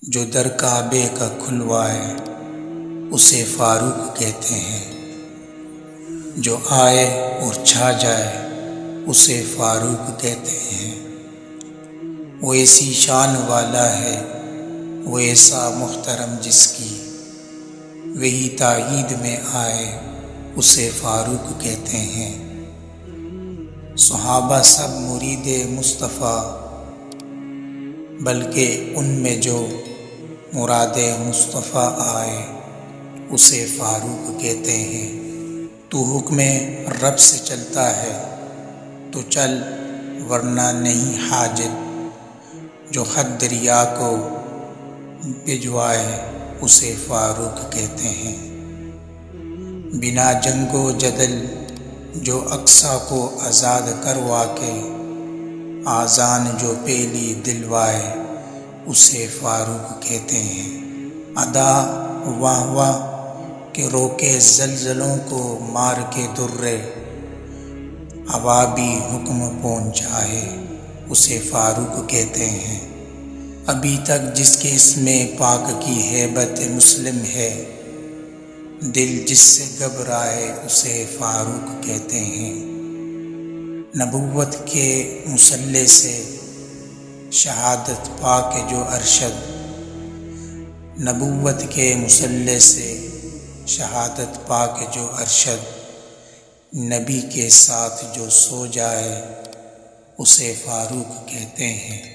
جو در کعبے کا کھلوائے اسے فاروق کہتے ہیں، جو آئے اور چھا جائے اسے فاروق کہتے ہیں۔ وہ ایسی شان والا ہے، وہ ایسا محترم جس کی وہی تائید میں آئے اسے فاروق کہتے ہیں۔ صحابہ سب مرید مصطفیٰ، بلکہ ان میں جو مراد مصطفیٰ آئے اسے فاروق کہتے ہیں۔ تو حکم رب سے چلتا ہے تو چل، ورنہ نہیں حاجت، جو خط دریا کو بھجوائے اسے فاروق کہتے ہیں۔ بنا جنگ و جدل جو اقصیٰ کو آزاد کروا کے آذان جو پہلی دلوائے اسے فاروق کہتے ہیں۔ ادا واہ واہ کہ روکے زلزلوں کو مار کے درے، عوابی حکم پہنچائے اسے فاروق کہتے ہیں۔ ابھی تک جس کے اسم پاک کی ہیبت مسلم ہے، دل جس سے گھبرائے اسے فاروق کہتے ہیں۔ نبوت کے مسلح سے شہادت پا کے جو ارشد، نبوت کے مسلح سے شہادت پا کے جو ارشد، نبی کے ساتھ جو سو جائے اسے فاروق کہتے ہیں۔